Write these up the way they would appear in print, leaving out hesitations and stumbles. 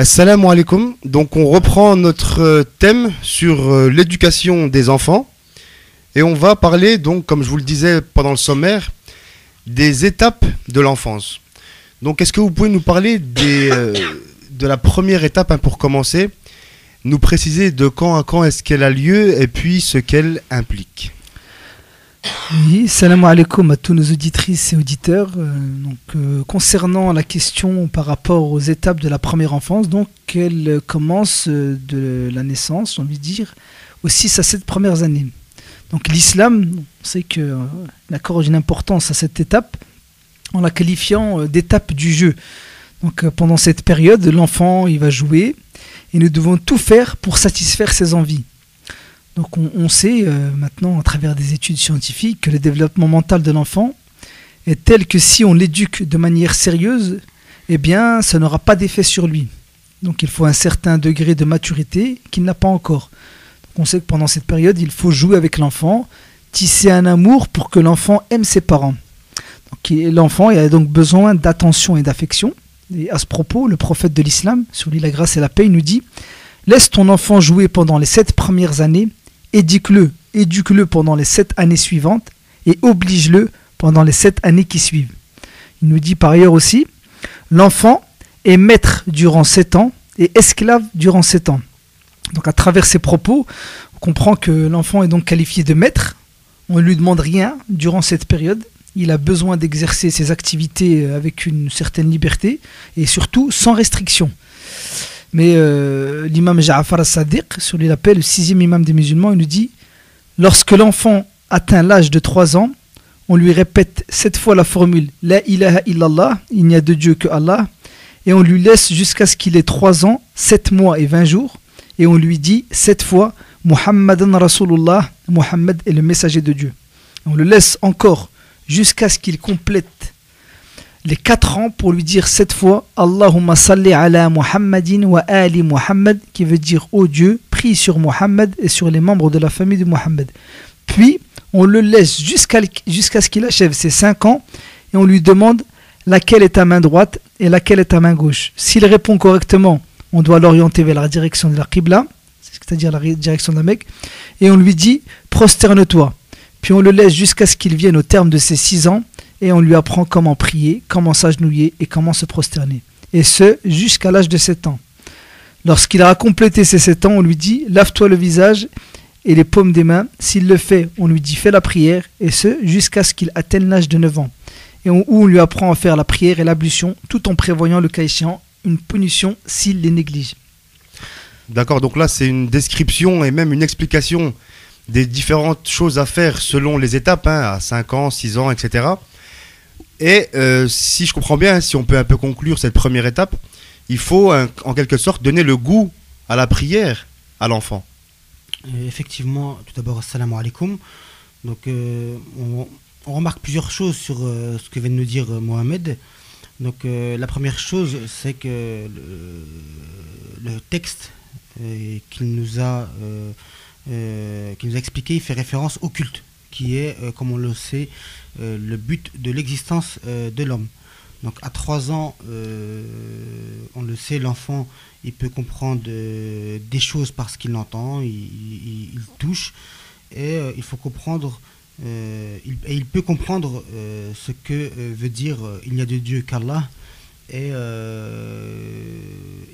Assalamu alaikum. Donc on reprend notre thème sur l'éducation des enfants et on va parler donc, comme je vous le disais pendant le sommaire, des étapes de l'enfance. Donc est-ce que vous pouvez nous parler de la première étape pour commencer, nous préciser de quand à quand est-ce qu'elle a lieu et puis ce qu'elle implique. Oui, salam alaikum à tous nos auditrices et auditeurs. Concernant la question par rapport aux étapes de la première enfance, donc elle commence de la naissance, on veut dire, aux 6 à 7 premières années. Donc l'islam, on sait qu'il accorde une importance à cette étape en la qualifiant d'étape du jeu. Donc pendant cette période, l'enfant il va jouer et nous devons tout faire pour satisfaire ses envies. Donc on sait maintenant à travers des études scientifiques que le développement mental de l'enfant est tel que si on l'éduque de manière sérieuse, eh bien ça n'aura pas d'effet sur lui. Donc il faut un certain degré de maturité qu'il n'a pas encore. Donc on sait que pendant cette période, il faut jouer avec l'enfant, tisser un amour pour que l'enfant aime ses parents. Donc l'enfant il a donc besoin d'attention et d'affection. Et à ce propos, le prophète de l'islam, sur lui la grâce et la paix, il nous dit « Laisse ton enfant jouer pendant les 7 premières années, éduque-le pendant les 7 années suivantes et oblige-le pendant les 7 années qui suivent. » Il nous dit par ailleurs aussi « L'enfant est maître durant 7 ans et esclave durant 7 ans. » Donc à travers ces propos, on comprend que l'enfant est donc qualifié de maître. On ne lui demande rien durant cette période. Il a besoin d'exercer ses activités avec une certaine liberté et surtout sans restriction. Mais l'imam Ja'far as-Sadiq, sur lui l'appelle le 6e imam des musulmans, il nous dit « Lorsque l'enfant atteint l'âge de 3 ans, on lui répète 7 fois la formule « La ilaha illallah » il n'y a de Dieu que Allah, et on lui laisse jusqu'à ce qu'il ait 3 ans, 7 mois et 20 jours, et on lui dit 7 fois « Muhammadan Rasulullah » Muhammad est le messager de Dieu. Et on le laisse encore jusqu'à ce qu'il complète les 4 ans pour lui dire 7 fois Allahumma salli ala Muhammadin wa ali Muhammad, qui veut dire ô Dieu, prie sur Muhammad et sur les membres de la famille de Muhammad. Puis on le laisse jusqu'à ce qu'il achève ses 5 ans et on lui demande laquelle est ta main droite et laquelle est ta main gauche. S'il répond correctement, on doit l'orienter vers la direction de la Qibla, c'est-à-dire la direction de la Mecque, et on lui dit prosterne-toi. Puis on le laisse jusqu'à ce qu'il vienne au terme de ses 6 ans et on lui apprend comment prier, comment s'agenouiller et comment se prosterner. Et ce, jusqu'à l'âge de 7 ans. Lorsqu'il aura complété ses 7 ans, on lui dit « Lave-toi le visage et les paumes des mains ». S'il le fait, on lui dit « Fais la prière ». Et ce, jusqu'à ce qu'il atteigne l'âge de 9 ans. Et où on lui apprend à faire la prière et l'ablution, tout en prévoyant le cas échéant une punition s'il les néglige. D'accord, donc là c'est une description et même une explication des différentes choses à faire selon les étapes, à 5 ans, 6 ans, etc. Et si je comprends bien, si on peut un peu conclure cette première étape, il faut en quelque sorte donner le goût à la prière à l'enfant. Effectivement, tout d'abord, assalamu alaikum. Donc, on remarque plusieurs choses sur ce que vient de nous dire Mohamed. Donc, la première chose, c'est que le texte qu'il nous a expliqué, il fait référence au culte, qui est, comme on le sait, le but de l'existence de l'homme. Donc à 3 ans, on le sait, l'enfant il peut comprendre des choses parce qu'il entend, il touche, et il faut comprendre, il peut comprendre ce que veut dire il n'y a de Dieu qu'Allah, et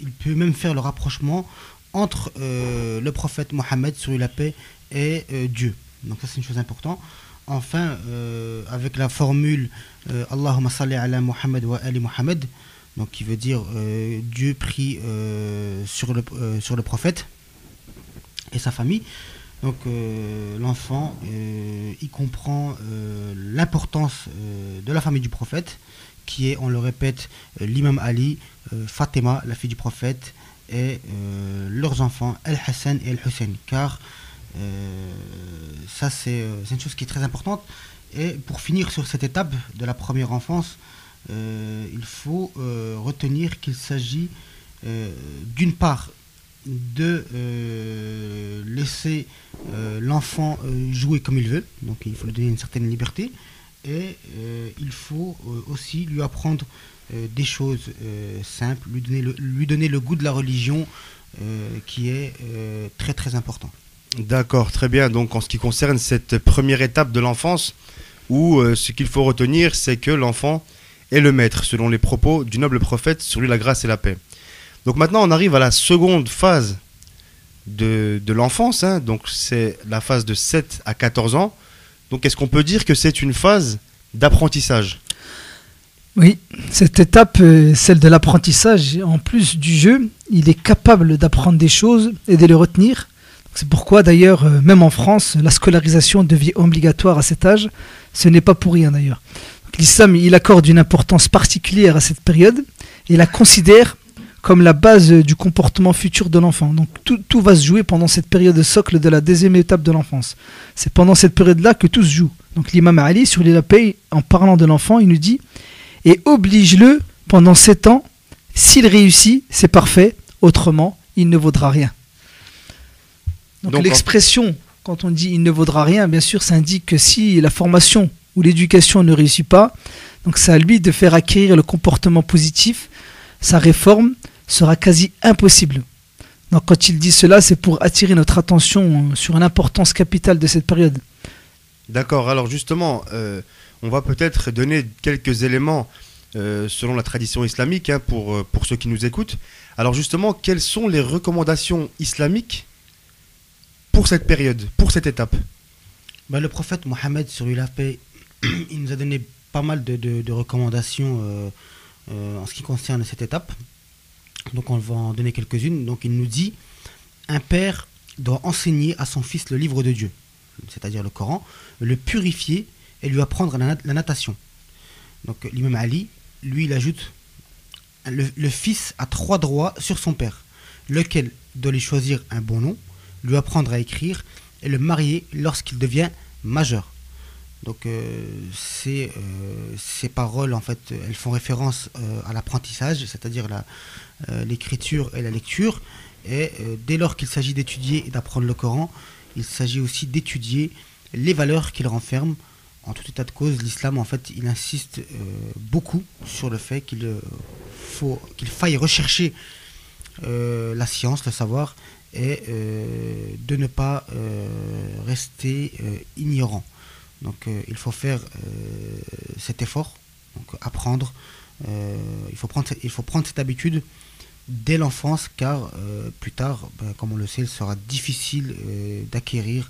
il peut même faire le rapprochement entre le prophète Mohammed sur la paix et Dieu. Donc ça c'est une chose importante. Enfin, avec la formule Allahumma salli ala Muhammad wa ali Muhammad, donc qui veut dire Dieu prie sur le prophète et sa famille. Donc l'enfant il comprend l'importance de la famille du prophète, qui est, on le répète, l'imam Ali, Fatima, la fille du prophète, et leurs enfants, Al-Hassan et Al-Hussein, car ça c'est une chose qui est très importante. Et pour finir sur cette étape de la première enfance, il faut retenir qu'il s'agit d'une part de laisser l'enfant jouer comme il veut, donc il faut lui donner une certaine liberté, et il faut aussi lui apprendre des choses simples, lui donner le goût de la religion qui est très très important. D'accord, très bien. Donc en ce qui concerne cette première étape de l'enfance, où ce qu'il faut retenir, c'est que l'enfant est le maître, selon les propos du noble prophète, sur lui la grâce et la paix. Donc maintenant on arrive à la seconde phase de l'enfance, hein. Donc c'est la phase de 7 à 14 ans. Donc est-ce qu'on peut dire que c'est une phase d'apprentissage ? Oui, cette étape, celle de l'apprentissage, en plus du jeu, il est capable d'apprendre des choses et de les retenir. C'est pourquoi d'ailleurs, même en France, la scolarisation devient obligatoire à cet âge. Ce n'est pas pour rien d'ailleurs. L'islam, il accorde une importance particulière à cette période et la considère comme la base du comportement futur de l'enfant. Donc tout va se jouer pendant cette période de socle de la deuxième étape de l'enfance. C'est pendant cette période-là que tout se joue. Donc l'imam Ali, sur la paix, en parlant de l'enfant, il nous dit « Et oblige-le pendant 7 ans, s'il réussit, c'est parfait, autrement, il ne vaudra rien. » Donc l'expression, quand on dit « il ne vaudra rien », bien sûr, ça indique que si la formation ou l'éducation ne réussit pas, donc c'est à lui de faire acquérir le comportement positif, sa réforme sera quasi impossible. Donc quand il dit cela, c'est pour attirer notre attention sur l'importance capitale de cette période. D'accord, alors justement, on va peut-être donner quelques éléments selon la tradition islamique, hein, pour ceux qui nous écoutent. Alors justement, quelles sont les recommandations islamiques pour cette période, pour cette étape ? Le prophète Mohammed, sur lui la paix, il nous a donné pas mal de recommandations en ce qui concerne cette étape. Donc on va en donner quelques-unes. Donc il nous dit, un père doit enseigner à son fils le livre de Dieu, c'est-à-dire le Coran, le purifier et lui apprendre la natation. Donc l'imam Ali, lui, il ajoute, le fils a 3 droits sur son père, lequel doit lui choisir un bon nom, lui apprendre à écrire et le marier lorsqu'il devient majeur. Donc ces paroles, en fait, elles font référence à l'apprentissage, c'est-à-dire l'écriture et la lecture. Et dès lors qu'il s'agit d'étudier et d'apprendre le Coran, il s'agit aussi d'étudier les valeurs qu'il renferme. En tout état de cause, l'islam, en fait, il insiste beaucoup sur le fait qu'il faille rechercher la science, le savoir, et de ne pas rester ignorant. Donc il faut faire cet effort, donc apprendre. Il faut prendre cette habitude dès l'enfance, car plus tard, comme on le sait, il sera difficile d'acquérir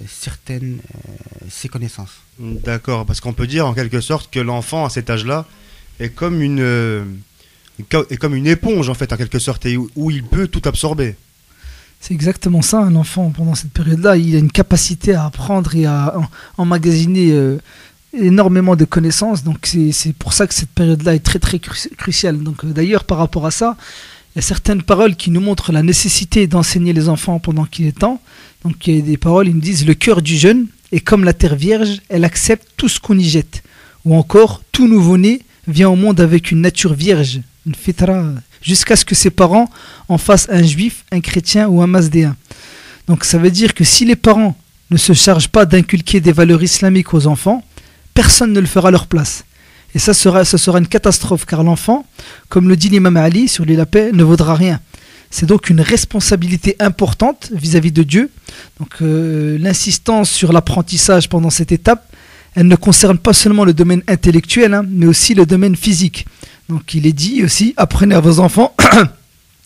ces connaissances. D'accord, parce qu'on peut dire en quelque sorte que l'enfant à cet âge-là est comme une éponge, en fait, en quelque sorte, et où il peut tout absorber. C'est exactement ça, un enfant pendant cette période-là, il a une capacité à apprendre et à emmagasiner énormément de connaissances. Donc c'est pour ça que cette période-là est très très cruciale. Donc d'ailleurs, par rapport à ça, il y a certaines paroles qui nous montrent la nécessité d'enseigner les enfants pendant qu'il est temps. Donc il y a des paroles, ils nous disent: le cœur du jeune est comme la terre vierge, elle accepte tout ce qu'on y jette. Ou encore, tout nouveau-né vient au monde avec une nature vierge, une fitra, jusqu'à ce que ses parents en fassent un juif, un chrétien ou un masdéen. Donc ça veut dire que si les parents ne se chargent pas d'inculquer des valeurs islamiques aux enfants, personne ne le fera à leur place. Et ça sera une catastrophe, car l'enfant, comme le dit l'imam Ali sur la paix, ne vaudra rien. C'est donc une responsabilité importante vis-à-vis de Dieu. Donc l'insistance sur l'apprentissage pendant cette étape, elle ne concerne pas seulement le domaine intellectuel, mais aussi le domaine physique. Donc il est dit aussi: apprenez à vos enfants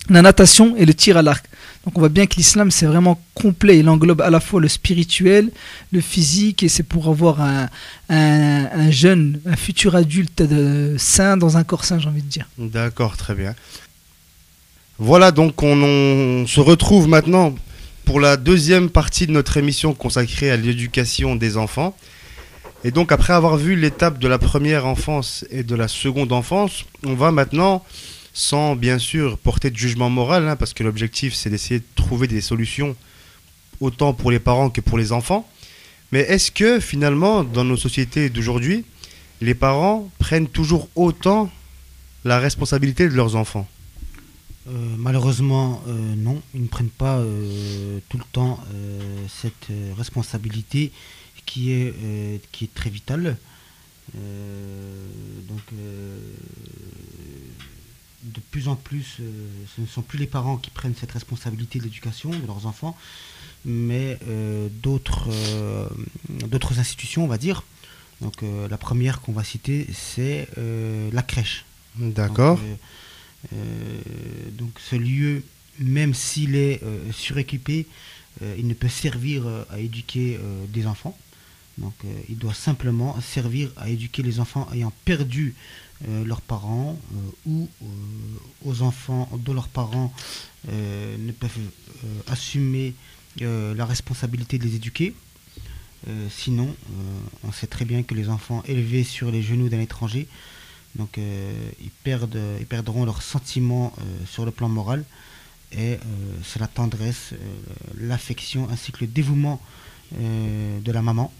la natation et le tir à l'arc. Donc on voit bien que l'islam, c'est vraiment complet. Il englobe à la fois le spirituel, le physique, et c'est pour avoir un jeune, un futur adulte sain dans un corps sain, j'ai envie de dire. D'accord, très bien. Voilà, donc on se retrouve maintenant pour la deuxième partie de notre émission consacrée à l'éducation des enfants. Et donc après avoir vu l'étape de la première enfance et de la seconde enfance, on va maintenant, sans bien sûr porter de jugement moral, parce que l'objectif c'est d'essayer de trouver des solutions autant pour les parents que pour les enfants. Mais est-ce que finalement, dans nos sociétés d'aujourd'hui, les parents prennent toujours autant la responsabilité de leurs enfants ? Malheureusement, non, ils ne prennent pas tout le temps cette responsabilité qui est très vitale. De plus en plus, ce ne sont plus les parents qui prennent cette responsabilité de l'éducation de leurs enfants, mais d'autres institutions, on va dire. Donc la première qu'on va citer, c'est la crèche. D'accord. Donc ce lieu, même s'il est suréquipé, il ne peut servir à éduquer des enfants. Donc il doit simplement servir à éduquer les enfants ayant perdu leurs parents ou aux enfants dont leurs parents ne peuvent assumer la responsabilité de les éduquer. Sinon, on sait très bien que les enfants élevés sur les genoux d'un étranger, donc ils perdront leurs sentiments sur le plan moral, et c'est la tendresse, l'affection ainsi que le dévouement de la maman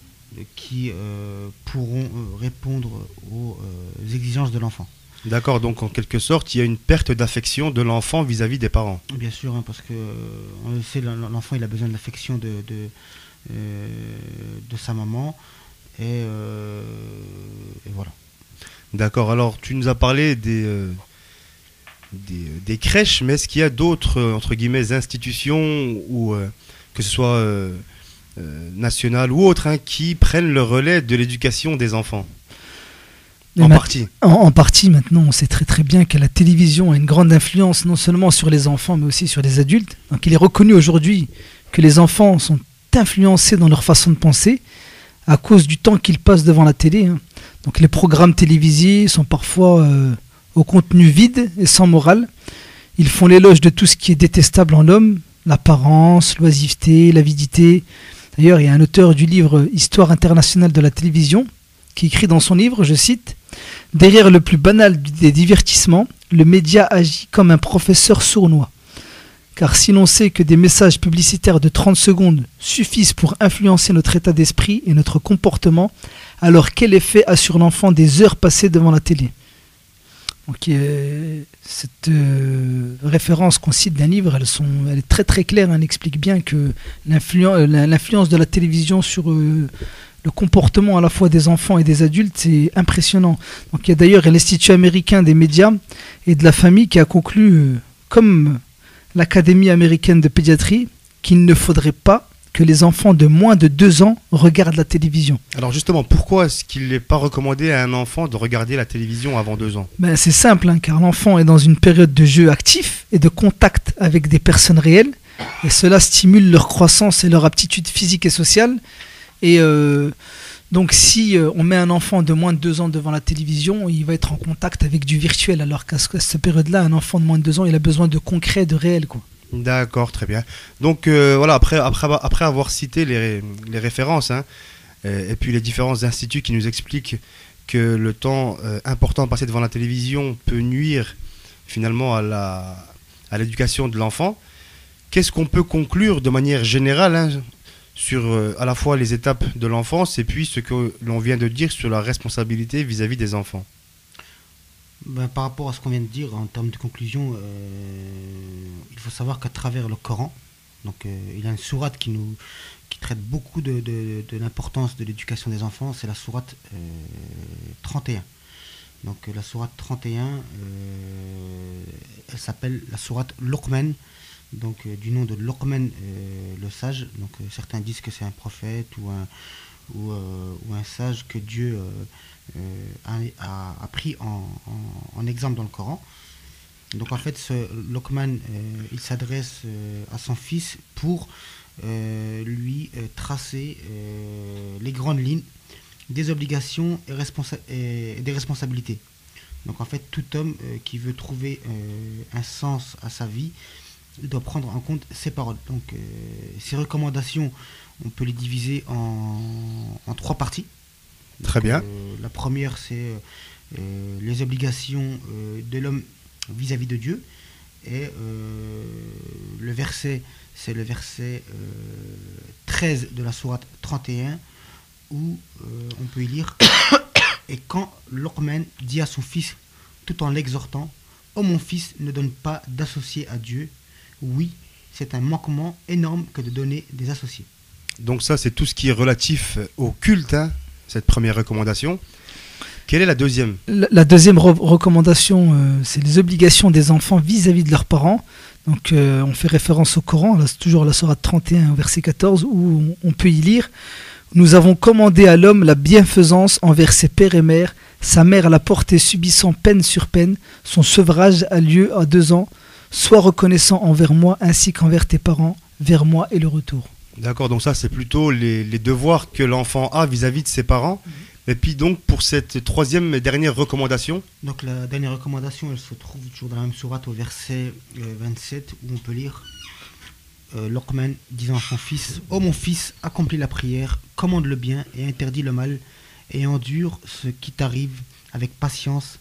qui pourront répondre aux exigences de l'enfant. D'accord, donc en quelque sorte, il y a une perte d'affection de l'enfant vis-à-vis des parents. Bien sûr, hein, parce que on le sait, l'enfant il a besoin de l'affection de sa maman, et voilà. D'accord, alors tu nous as parlé des crèches, mais est-ce qu'il y a d'autres, entre guillemets, institutions, ou que ce soit nationales ou autres, hein, qui prennent le relais de l'éducation des enfants? En partie. En partie, maintenant, on sait très très bien que la télévision a une grande influence non seulement sur les enfants, mais aussi sur les adultes. Donc il est reconnu aujourd'hui que les enfants sont influencés dans leur façon de penser à cause du temps qu'ils passent devant la télé. Hein. Donc les programmes télévisés sont parfois au contenu vide et sans morale. Ils font l'éloge de tout ce qui est détestable en l'homme, l'apparence, l'oisiveté, l'avidité. D'ailleurs, il y a un auteur du livre Histoire internationale de la télévision qui écrit dans son livre, je cite, « Derrière le plus banal des divertissements, le média agit comme un professeur sournois. Car si l'on sait que des messages publicitaires de 30 secondes suffisent pour influencer notre état d'esprit et notre comportement, alors quel effet a sur l'enfant des heures passées devant la télé ?» Donc, cette référence qu'on cite d'un livre, elle est très très claire, elle explique bien que l'influence de la télévision sur le comportement à la fois des enfants et des adultes, c'est impressionnant. Donc il y a d'ailleurs l'Institut américain des médias et de la famille qui a conclu, comme l'Académie américaine de pédiatrie, qu'il ne faudrait pas que les enfants de moins de 2 ans regardent la télévision. Alors justement, pourquoi est-ce qu'il n'est pas recommandé à un enfant de regarder la télévision avant 2 ans? C'est simple, hein, car l'enfant est dans une période de jeu actif et de contact avec des personnes réelles, et cela stimule leur croissance et leur aptitude physique et sociale. Et donc si on met un enfant de moins de 2 ans devant la télévision, il va être en contact avec du virtuel, alors qu'à cette période-là, un enfant de moins de 2 ans, il a besoin de concret, de réel, quoi. D'accord, très bien. Donc voilà, après avoir cité les références, hein, et puis les différents instituts qui nous expliquent que le temps important passé devant la télévision peut nuire finalement à l'éducation de l'enfant, qu'est-ce qu'on peut conclure de manière générale, hein, sur à la fois les étapes de l'enfance et puis ce que l'on vient de dire sur la responsabilité vis-à-vis des enfants? Par rapport à ce qu'on vient de dire en termes de conclusion, il faut savoir qu'à travers le Coran, donc, il y a une sourate qui traite beaucoup de l'importance de l'éducation des enfants, c'est la sourate 31. Donc la sourate 31, elle s'appelle la sourate Luqman, donc du nom de Luqman le sage. Donc certains disent que c'est un prophète ou un sage que Dieu a pris en exemple dans le Coran. Donc en fait, ce Luqman, il s'adresse à son fils pour lui tracer les grandes lignes des obligations et des responsabilités. Donc en fait, tout homme qui veut trouver un sens à sa vie, il doit prendre en compte ses paroles. Donc ces recommandations, on peut les diviser en 3 parties. Très bien. La première, c'est les obligations de l'homme vis-à-vis de Dieu. Et le verset, c'est le verset 13 de la sourate 31, où on peut y lire « Et quand Luqman dit à son fils, tout en l'exhortant, « Oh mon fils, ne donne pas d'associés à Dieu. Oui, c'est un manquement énorme que de donner des associés. » Donc ça, c'est tout ce qui est relatif au culte, hein, cette première recommandation. Quelle est la deuxième? La deuxième recommandation, c'est les obligations des enfants vis-à-vis de leurs parents. Donc, on fait référence au Coran, là, c'est toujours la sourate 31, verset 14, où on peut y lire: nous avons commandé à l'homme la bienfaisance envers ses pères et mères. Sa mère l'a porté subissant peine sur peine. Son sevrage a lieu à 2 ans. Sois reconnaissant envers moi ainsi qu'envers tes parents. Vers moi est le retour. D'accord, donc ça c'est plutôt les devoirs que l'enfant a vis-à-vis de ses parents. Et puis donc pour cette troisième et dernière recommandation. Donc la dernière recommandation, elle se trouve toujours dans la même sourate au verset 27, où on peut lire Luqman disant à son fils: ô mon fils, accomplis la prière, commande le bien et interdis le mal, et endure ce qui t'arrive avec patience.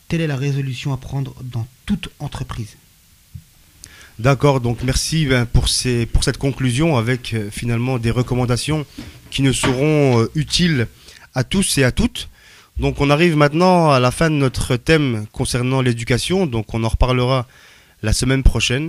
Telle est la résolution à prendre dans toute entreprise. D'accord, donc merci pour cette conclusion avec finalement des recommandations qui nous seront utiles à tous et à toutes. Donc on arrive maintenant à la fin de notre thème concernant l'éducation, donc on en reparlera la semaine prochaine.